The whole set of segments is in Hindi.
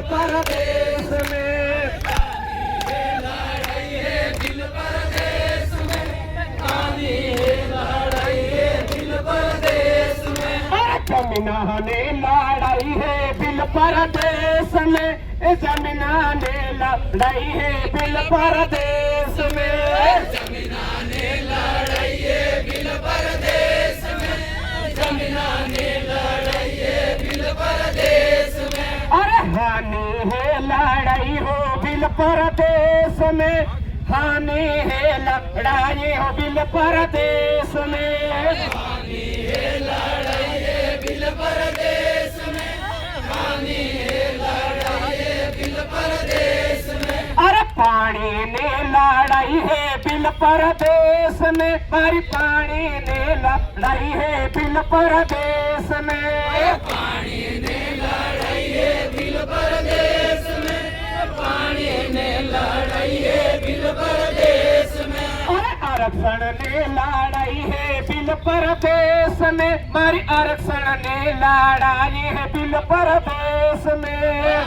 परदेश में। जमीना ने लड़ाई है बिल परदेश में, जमीना ने लड़ाई है बिल परदेश में, जमीना ने लड़ाई है बिल परदेश में, जमीना ने लड़ाई है बिल परदेश में। अरे हानि है लड़ाई हो बिल परदेश में, हानि है लड़ाई हो बिल परदेश में, हानि है लड़ाई है बिल परदेश में, हानि है लड़ाई है बिल परदेश में। अरे पानी ने लड़ाई है बिल परदेश में, हरी पानी ने लड़ाई है बिल परदेश में, पानी ने लड़ाई है बिल परदेश में, पानी ने लड़ाई है बिल परदेश में। अरे आरक्षण ने लड़ाई है बिल परदेश में, हमारी आरक्षण ने लड़ाई है बिल परदेश में,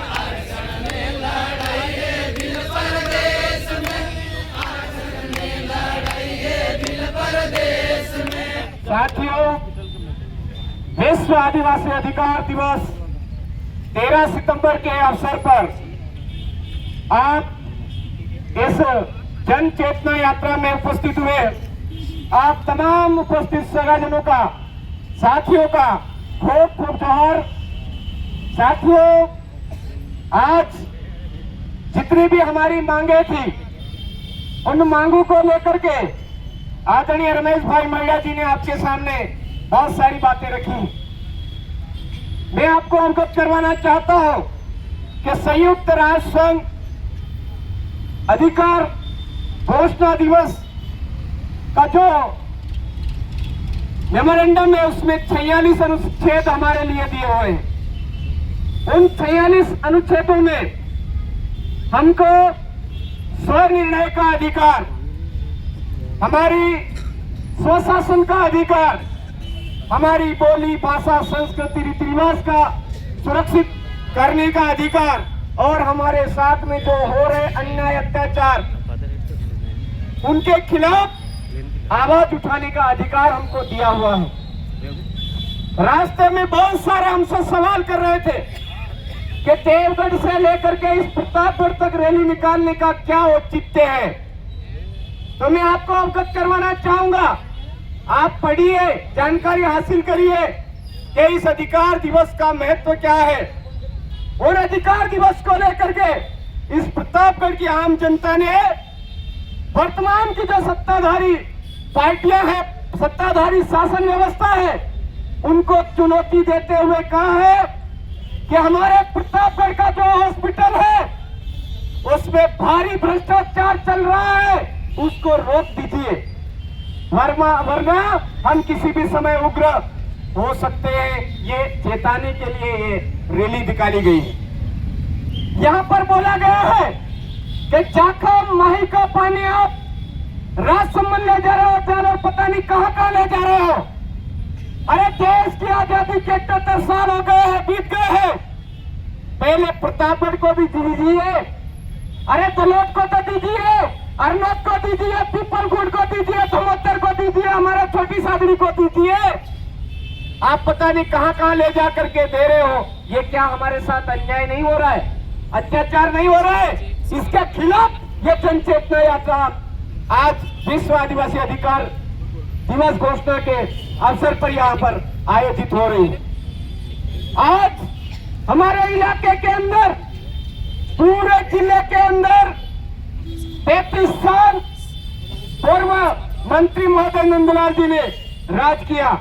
आरक्षण ने लड़ाई है बिल परदेश में, आरक्षण ने लड़ाई है बिल परदेश में। साथियों, विश्व आदिवासी अधिकार दिवस 13 सितंबर के अवसर पर आप इस जन चेतना यात्रा में उपस्थित हुए आप तमाम उपस्थित सगाजनों का, साथियों का खूब खूब जोहार। साथियों, आज जितनी भी हमारी मांगे थी उन मांगों को लेकर के आदरणीय रमेश भाई महिला जी ने आपके सामने बहुत सारी बातें रखी। मैं आपको अवगत करवाना चाहता हूं कि संयुक्त राष्ट्र संघ अधिकार घोषणा दिवस का जो मेमोरेंडम है उसमें 46 अनुच्छेद हमारे लिए दिए हुए हैं। उन 46 अनुच्छेदों में हमको स्वनिर्णय का अधिकार, हमारी स्वशासन का अधिकार, हमारी बोली भाषा संस्कृति रीति रिवाज का सुरक्षित करने का अधिकार और हमारे साथ में जो हो रहे अन्याय अत्याचार उनके खिलाफ आवाज उठाने का अधिकार हमको दिया हुआ है। रास्ते में बहुत सारे हमसे सवाल कर रहे थे कि देवगढ़ से लेकर के इस प्रतापगढ़ तक रैली निकालने का क्या औचित्य है। तो मैं आपको अवगत करवाना चाहूंगा, आप पढ़िए, जानकारी हासिल करिए कि इस अधिकार दिवस का महत्व क्या है। और अधिकार दिवस को लेकर के इस प्रतापगढ़ की आम जनता ने वर्तमान की जो सत्ताधारी पार्टियां हैं, सत्ताधारी शासन व्यवस्था है, उनको चुनौती देते हुए कहा है कि हमारे प्रतापगढ़ का जो हॉस्पिटल है उसमें भारी भ्रष्टाचार चल रहा है, उसको रोक दीजिए, वरना हम किसी भी समय उग्र हो सकते हैं। ये चेताने के लिए ये रैली निकाली गई है। यहाँ पर बोला गया है कि जाखम माही का पानी आप राजसमंद ले जा रहे हो, चलो पता नहीं कहाँ ले जा रहे हो। अरे देश की आजादी के 78 साल हो गए हैं, बीत गए हैं। पहले प्रतापगढ़ को भी दीजिए, अरे दलोद को तो दीजिए, अरनोद को दीजिए, पीपलगुड़ को दीजिए, धमोत्तर को दीजिए, हमारा छोटी सादड़ी को दीजिए। आप पता नहीं कहाँ ले जा करके दे रहे हो। ये क्या हमारे साथ अन्याय नहीं हो रहा है, अत्याचार नहीं हो रहा है? इसके खिलाफ ये जन चेतना यात्रा आज विश्व आदिवासी अधिकार दिवस घोषणा के अवसर पर यहाँ पर आयोजित हो रही है। आज हमारे इलाके के अंदर, पूरे जिले के अंदर 33 साल पूर्व मंत्री महोदय नंदलाल जी ने राज किया।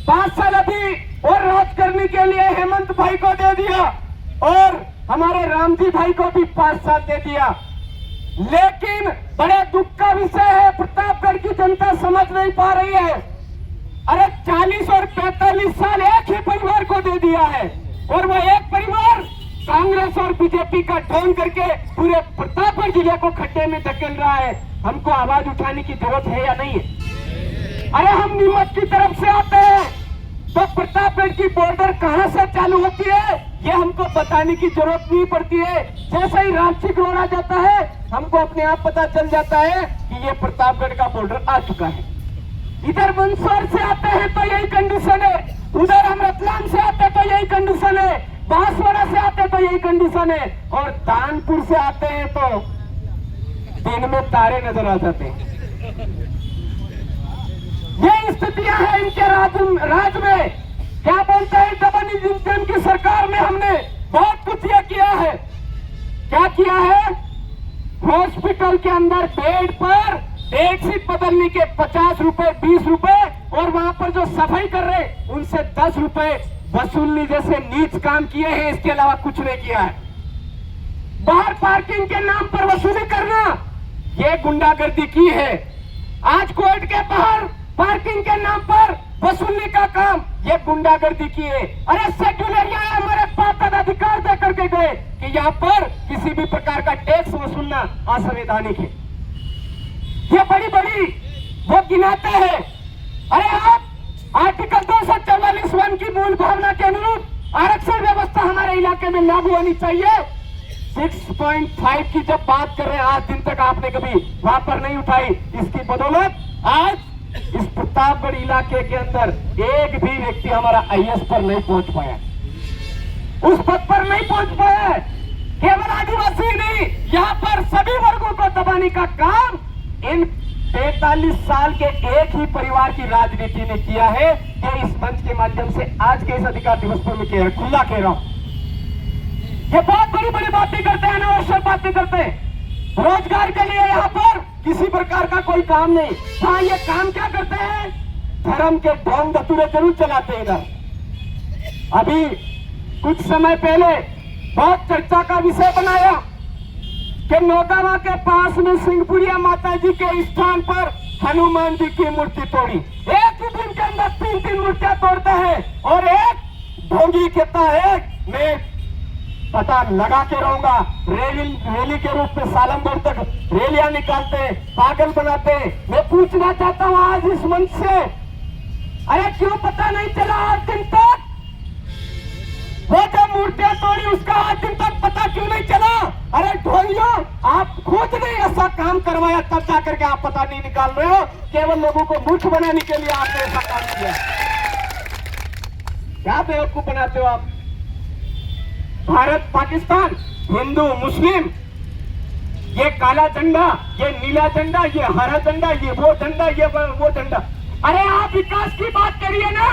5 साल अभी और राज करने के लिए हेमंत भाई को दे दिया और हमारे रामजी भाई को भी 5 साल दे दिया। लेकिन बड़े दुख का विषय है, प्रतापगढ़ की जनता समझ नहीं पा रही है। अरे 40 और 45 साल एक ही परिवार को दे दिया है और वो एक परिवार कांग्रेस और बीजेपी का ढोंग करके पूरे प्रतापगढ़ जिले को खड्डे में धकेल रहा है। हमको आवाज उठाने की जरूरत है या नहीं है? अरे हम नीमच की तरफ से आते हैं तो प्रतापगढ़ की बॉर्डर कहां से चालू होती है ये हमको बताने की जरूरत नहीं पड़ती है। जैसे ही रांची रोड आ जाता है हमको अपने आप पता चल जाता है कि ये प्रतापगढ़ का बॉर्डर आ चुका है। इधर मंदसौर से आते हैं तो यही कंडीशन है, उधर हम रतलाम से आते तो यही कंडीशन है, बांसवाड़ा से आते तो यही कंडीशन है, और दानपुर से आते हैं तो दिन में तारे नजर आ जाते हैं। ये स्थितियां हैं इनके राज में। क्या बोलते हैं डबल इंजन की सरकार में हमने बहुत कुछ ये किया है। क्या किया है? हॉस्पिटल के अंदर बेड पर बेडशीट बदलने के 50 रुपए 20 रुपए, और वहां पर जो सफाई कर रहे उनसे 10 रुपए वसूलने जैसे नीच काम किए हैं। इसके अलावा कुछ नहीं किया है। बाहर पार्किंग के नाम पर वसूली करना, ये गुंडागर्दी की है। आज कोर्ट के बाहर पार्किंग के नाम पर वसूलने का काम ये गुंडागर्दी की है। अरे शेड्यूल एरिया हमारे बाप दादा अधिकार दे करके गए कि यहाँ पर किसी भी प्रकार का टैक्स वसूलना असंवैधानिक है। ये बड़ी बड़ी वो गिनाते हैं। अरे आप आर्टिकल 244(1) की मूल भावना के अनुरूप आरक्षण व्यवस्था हमारे इलाके में लागू होनी चाहिए। 6.5 की जब बात कर रहे हैं, आज दिन तक आपने कभी वहां पर नहीं उठाई। इसकी बदौलत आज इस प्रतापगढ़ इलाके के अंदर एक भी व्यक्ति हमारा आईएएस पर नहीं पहुंच पाया, उस पद पर नहीं पहुंच पाया। केवल आदिवासी नहीं, यहाँ पर सभी वर्गों को दबाने का काम इन 43 साल के एक ही परिवार की राजनीति ने किया है। ये इस मंच के माध्यम से आज के इस अधिकार दिवस पर मैं खुला कह रहा हूं। ये बहुत बड़ी बड़ी बातें करते हैं, अनावश्यक बातें करते हैं। रोजगार के लिए यहाँ पर किसी प्रकार का कोई काम नहीं। हाँ, ये काम क्या करते हैं? धर्म के ढोंग धतूरे जरूर चलाते हैं इधर। अभी कुछ समय पहले बहुत चर्चा का विषय बनाया कि नौगावा के पास में सिंहपुरिया माता जी के स्थान पर हनुमान जी की मूर्ति तोड़ी। एक ही दिन के अंदर 3 मूर्तियां तोड़ते हैं, और एक ढोंगी कहता है मैं पता लगा के रहूंगा। रैली के रूप में सालमगढ़ तक रैलियां निकालते, पागल बनाते। मैं पूछना चाहता हूं आज इस मंच से, अरे क्यों पता नहीं चला आज दिन तक? वो जो मूर्तियां तोड़ी उसका आज दिन तक पता क्यों नहीं चला? अरे ढोलियो, आप खुद ने ऐसा काम करवाया, तब जाकर के आप पता नहीं निकाल रहे हो। केवल लोगों को मूर्ख बनाने के लिए आपने ऐसा काम किया। क्या बेवकूफ बनाते हो आप? भारत पाकिस्तान, हिंदू मुस्लिम, ये काला झंडा, ये नीला झंडा, ये हरा झंडा, ये वो झंडा, ये वो झंडा। अरे आप विकास की बात करिए ना।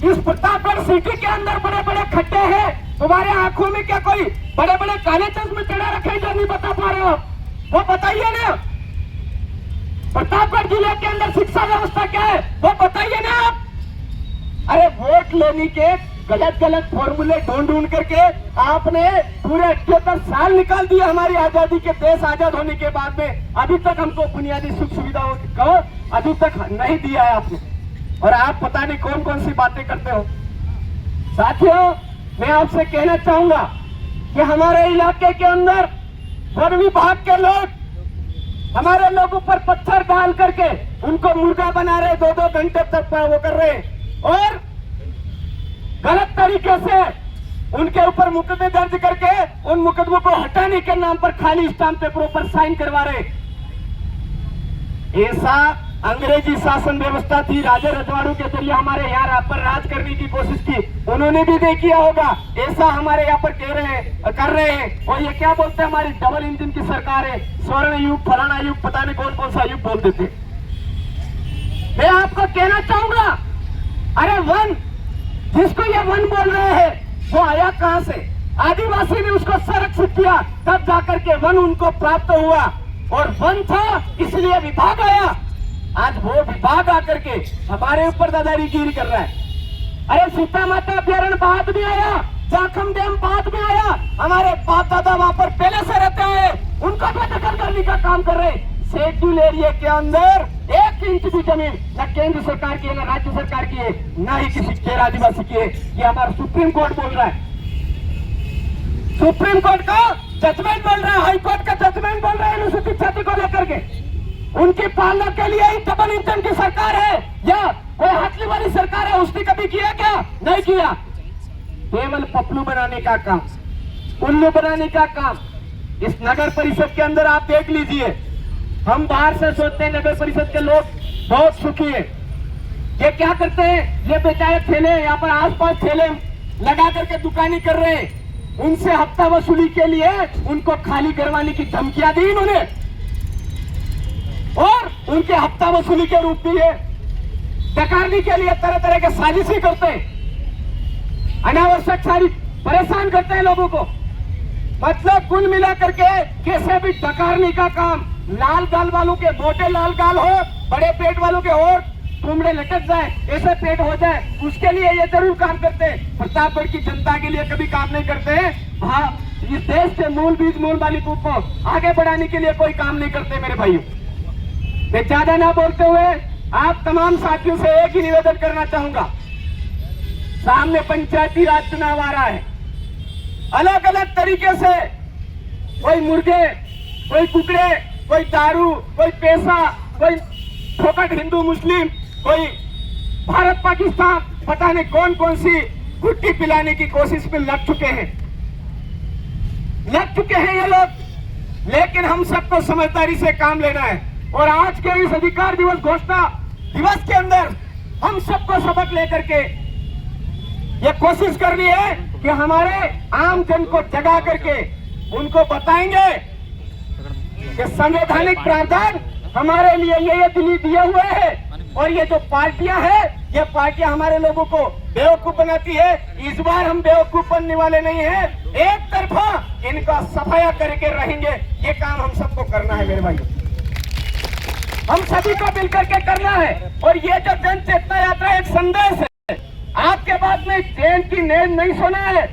इस प्रतापगढ़ सिटी के अंदर बड़े बड़े खड्डे हैं, तुम्हारे आंखों में क्या कोई बड़े बड़े काले चश्मे चढ़ा रखे जो नहीं बता पा रहे हो? वो बताइए ना। प्रतापगढ़ जिले के अंदर शिक्षा व्यवस्था क्या है वो बताइए ना आप। अरे वोट लेने के गलत फॉर्मूले ढूंढ करके आपने पूरे 78 साल निकाल दिए हमारी आजादी के, देश आजाद होने के बाद में। अभी तक हमको बुनियादी सुख सुविधाओं को अभी तक नहीं दिया है आपने, और आप पता नहीं कौन कौन सी बातें करते हो। साथियों, मैं आपसे कहना चाहूंगा कि हमारे इलाके के अंदर वन विभाग के लोग हमारे लोगों पर पत्थर डाल करके उनको मुर्गा बना रहे, 2-2 घंटे तक वो कर रहे, और गलत तरीके से उनके ऊपर मुकदमे दर्ज करके उन मुकदमों को हटाने के नाम पर खाली स्टाम्प पेपरों पर साइन करवा रहे। ऐसा अंग्रेजी शासन व्यवस्था थी, राजा रजवाड़ों के जरिए हमारे यहाँ पर राज करने की कोशिश की, उन्होंने भी नहीं किया होगा। ऐसा हमारे यहाँ पर कर रहे हैं। और ये क्या बोलते हैं, हमारी डबल इंजन की सरकार है, स्वर्ण युग, फलाना युग, पता नहीं कौन कौन सा युग बोल देते। मैं आपको कहना चाहूंगा, अरे वन, जिसको ये वन बोल रहे हैं वो आया कहां से? आदिवासी ने उसको संरक्षित किया, तब जाकर के वन उनको प्राप्त हुआ, और वन था इसलिए विभाग आया। आज वो विभाग आकर के हमारे ऊपर दादागिरी कर रहा है। अरे सीता माता अभ्यारण्य बाद में आया, जाखम डैम बाद में आया, हमारे बाप दादा वहां पर पहले से रहते हैं, उनको भी दखल करने का काम कर रहे हैं। शेड्यूल एरिया के अंदर 1 इंच भी जमीन न केंद्र सरकार की है, न राज्य सरकार की है, न ही किसी गैर आदिवासी की है। ये हमारा सुप्रीम कोर्ट बोल रहा है। सुप्रीम कोर्ट का जजमेंट बोल रहा है, हाई कोर्ट का जजमेंट बोल रहा है अनुसूचित जाति को लेकर के। उनकी पालना के लिए ही डबल इंजन की सरकार है, या कोई हाथली वाली सरकार है, उसने कभी किया क्या? नहीं किया। केवल पपलू बनाने का काम, उल्लू बनाने का काम। इस नगर परिषद के अंदर आप देख लीजिए, हम बाहर से सोचते हैं नगर परिषद के लोग बहुत सुखी है। ये क्या करते हैं, ये बेचारे ठेले यहाँ पर आसपास ठेले लगा करके दुकानी कर रहे हैं। उनसे हफ्ता वसूली के लिए उनको खाली करवाने की धमकियां दी इन्होंने, और उनके हफ्ता वसूली के रूप में ये डकारने के लिए तरह तरह के साजिशें करते हैं, अनावश्यक सारी परेशान करते हैं लोगों को। मतलब कुल मिला करके कैसे भी डकारने का काम, लाल गाल वालों के मोटे लाल गाल हो, बड़े पेट वालों के और कुमड़े लटक जाए, ऐसे पेट हो जाए, उसके लिए ये जरूर काम करते हैं। प्रतापगढ़ की जनता के लिए कभी काम नहीं करते हैं। हाँ, इस देश के मूल बीज मूल वाली को आगे बढ़ाने के लिए कोई काम नहीं करते। मेरे भाइयों, मैं ज्यादा ना बोलते हुए आप तमाम साथियों से एक ही निवेदन करना चाहूंगा। सामने पंचायती राज चुनाव आ रहा है, अलग अलग तरीके से कोई मुर्गे, कोई कुकड़े, कोई दारू, कोई पैसा, कोई फोकट हिंदू मुस्लिम, कोई भारत पाकिस्तान, पता नहीं कौन कौन सी गुट्टी पिलाने की कोशिश में लग चुके हैं ये लोग। लेकिन हम सबको समझदारी से काम लेना है, और आज के इस अधिकार दिवस घोषणा दिवस के अंदर हम सबको सबक लेकर के ये कोशिश करनी है कि हमारे आम जन को जगा करके उनको बताएंगे कि संवैधानिक प्रावधान हमारे लिए ये दिए हुए हैं, और ये जो पार्टियां हैं, ये पार्टियां हमारे लोगों को बेवकूफ बनाती है। इस बार हम बेवकूफ बनने वाले नहीं हैं, एक तरफा इनका सफाया करके रहेंगे। ये काम हम सबको करना है मेरे भाइयों, हम सभी को मिल करके करना है। और ये जो जन चेतना यात्रा एक संदेश है, आपके बाद में चैन की नींद नहीं सोना है।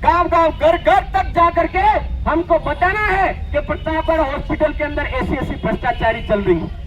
गांव गांव घर घर तक जा करके हमको बताना है कि प्रतापगढ़ हॉस्पिटल के अंदर ऐसी भ्रष्टाचारी चल रही है।